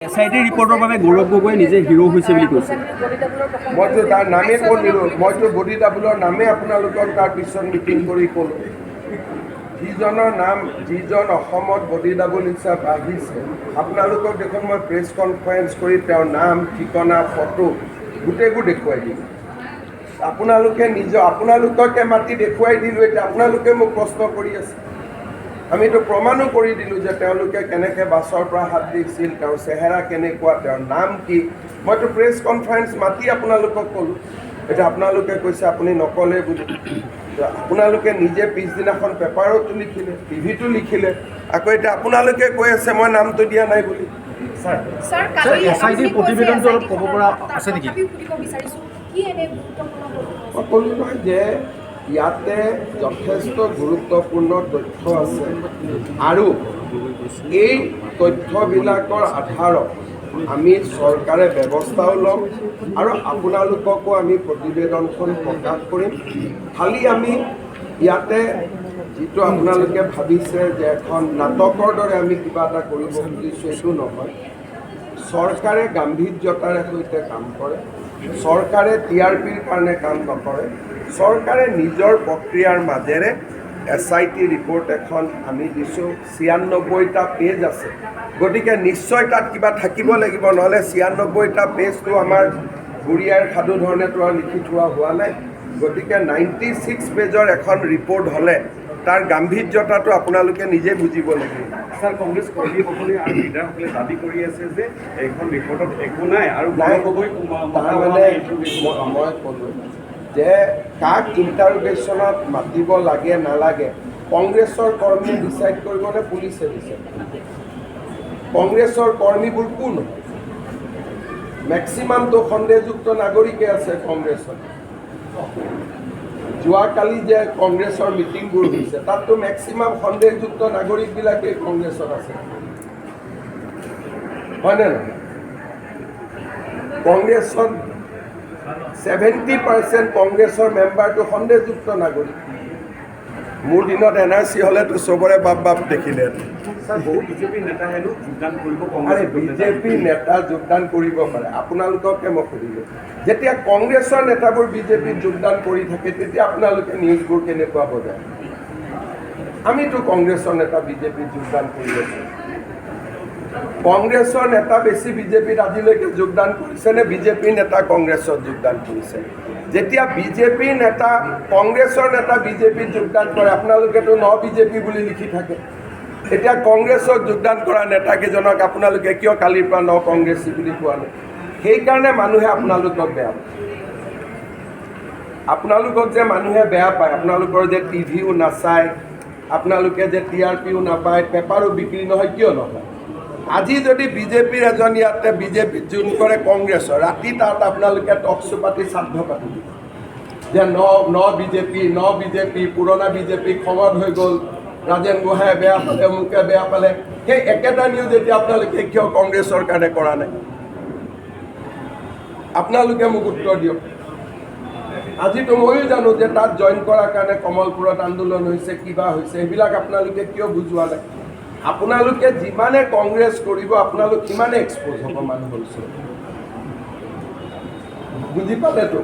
SIT ৰিপৰ্টৰ বাবে গৌৰৱ গগৈ নিজে hero হৈছে বুলি কৈছে। মইতো তাৰ নামে ক'লো, মইতো বডি ডাবুলৰ নামে আপোনালোকক তাৰ পিছত মিটিং কৰি ক'লোঁ। যিজনৰ নাম যিজন অসমত বডি ডাবুল হিচাপে আহিছে, আপোনালোকক দেখোন মই প্ৰেছ কনফাৰেঞ্চ কৰি তেওঁৰ নাম ঠিকনা ফটো গোটেইবোৰ দেখুৱাই দিলোঁ। আপোনালোককে মাতি দেখুৱাই দিলোঁ। এতিয়া আপোনালোকে মোক প্ৰশ্ন কৰি আছে। আমিতো প্ৰমাণো কৰি দিলোঁ যে তেওঁলোকে কেনেকৈ বাছৰ পৰা হাত দিছিল, তেওঁৰ চেহেৰা কেনেকুৱা, তেওঁৰ নাম কি। মইতো প্ৰেছ কনফাৰেঞ্চ মাতি আপোনালোকক ক'লোঁ। এতিয়া আপোনালোকে কৈছে আপুনি নক'লে বুলি। আপোনালোকে নিজে পিছদিনাখন পেপাৰতো লিখিলে, টিভিটো লিখিলে, আকৌ এতিয়া আপোনালোকে কৈ আছে মই নামটো দিয়া নাই বুলি। SIT প্ৰতিবেদনটো অলপ ক'ব পৰা আছে নেকি? মই ক'লোঁ নহয় যে ইয়াতে যথেষ্ট গুৰুত্বপূৰ্ণ তথ্য আছে আৰু এই তথ্যবিলাকৰ আধাৰত আমি চৰকাৰে ব্যৱস্থাও ল'ম আৰু আপোনালোককো আমি প্ৰতিবেদনখন প্ৰকাশ কৰিম। খালি আমি ইয়াতে যিটো আপোনালোকে ভাবিছে যে এখন নাটকৰ দৰে আমি কিবা এটা কৰিব খুজিছোঁ, এইটো নহয়। চৰকাৰে গাম্ভীৰ্যতাৰে সৈতে কাম কৰে। চৰকাৰে TRPৰ কাৰণে কাম নকৰে। চৰকাৰে নিজৰ প্ৰক্ৰিয়াৰ মাজেৰে SIT ৰিপৰ্ট এখন আমি দিছোঁ। 96টা পেজ আছে, গতিকে নিশ্চয় তাত কিবা থাকিব লাগিব, নহ'লে 96টা পেজটো আমাৰ বুঢ়ীয়াৰ সাধু ধৰণেতো আৰু লিখি থোৱা হোৱা নাই। গতিকে 96 পেজৰ এখন ৰিপৰ্ট হ'লে তাৰ গাম্ভীৰ্যতাটো আপোনালোকে নিজে বুজিব লাগিব। স্যাৰ, কংগ্ৰেছ কৰ্মীসকলে আৰু লিডাৰসকলে দাবী কৰি আছে যে এইখন ৰিপৰ্টত একো নাই আৰু মই ক'লোঁ যে কাক ইণ্টাৰোগেশ্যনত মাতিব লাগে নালাগে কংগ্ৰেছৰ কৰ্মীয়ে ডিচাইড কৰিব নে পুলিচে ডিচাইড কৰিব? কংগ্ৰেছৰ কৰ্মীবোৰ কোন? মেক্সিমামটো সন্দেহযুক্ত নাগৰিকে আছে কংগ্ৰেছত। যোৱাকালি যে কংগ্ৰেছৰ মিটিংবোৰ হৈছে তাততো মেক্সিমাম সন্দেহযুক্ত নাগৰিকবিলাকেই কংগ্ৰেছত আছে, হয়নে নহয়? কংগ্ৰেছত 70% কংগ্ৰেছৰ মেম্বাৰটো সন্দেহযুক্ত নাগৰিক। মোৰ দিনত NRC হ'লেতো চবৰে বাপ বাপ দেখিলে। বহু বিজেপি নেতা হেনো যোগদান কৰিব। আৰে বিজেপি নেতা যোগদান কৰিব পাৰে। আপোনালোককে মই সুধিলোঁ, যেতিয়া কংগ্ৰেছৰ নেতাবোৰ বিজেপিত যোগদান কৰি থাকে তেতিয়া আপোনালোকে নিউজবোৰ কেনেকুৱা বজায়? আমিতো কংগ্ৰেছৰ নেতা বিজেপিত যোগদান কৰি আছোঁ। কংগ্ৰেছৰ নেতা বেছি বিজেপিত আজিলৈকে যোগদান কৰিছে নে বিজেপিৰ নেতা কংগ্ৰেছত যোগদান কৰিছে? যেতিয়া বিজেপিৰ নেতা কংগ্ৰেছৰ নেতা বিজেপিত যোগদান কৰে আপোনালোকেতো বিজেপি বুলি লিখি থাকে। এতিয়া কংগ্ৰেছত যোগদান কৰা নেতাকেইজনক আপোনালোকে কিয় কালিৰ পৰা কংগ্ৰেছী বুলি কোৱা নাই? সেইকাৰণে মানুহে আপোনালোকক বেয়া পায়। আপোনালোকক যে মানুহে বেয়া পায়, আপোনালোকৰ যে টিভিও নাচায়, আপোনালোকে যে TRPও নাপায়, পেপাৰো বিক্ৰী নহয়, কিয় নহয়? আজি যদি বিজেপিৰ এজন ইয়াতে বিজেপিত জোন কৰে কংগ্ৰেছৰ, ৰাতি তাত আপোনালোকে টকচু পাতি শ্ৰাদ্ধ পাতি দিব যে বিজেপি পুৰণা বিজেপি খঙত হৈ গ'ল, ৰাজেন গোহাঁয়ে বেয়া পালে, মোকে বেয়া পালে। সেই একেটা নিউজ এতিয়া আপোনালোকে কিয় কংগ্ৰেছৰ কাৰণে কৰা নাই? আপোনালোকে মোক উত্তৰ দিয়ক। আজিতো ময়ো জানো যে তাত জইন কৰাৰ কাৰণে কমলপুৰত আন্দোলন হৈছে, কিবা হৈছে, সেইবিলাক আপোনালোকে কিয় বুজোৱা নাই? আপোনালোকে যিমানে কংগ্ৰেছ কৰিব আপোনালোক সিমানে এক্সপ'জ হ'ব মানুহৰ ওচৰত। বুজি পালেতো?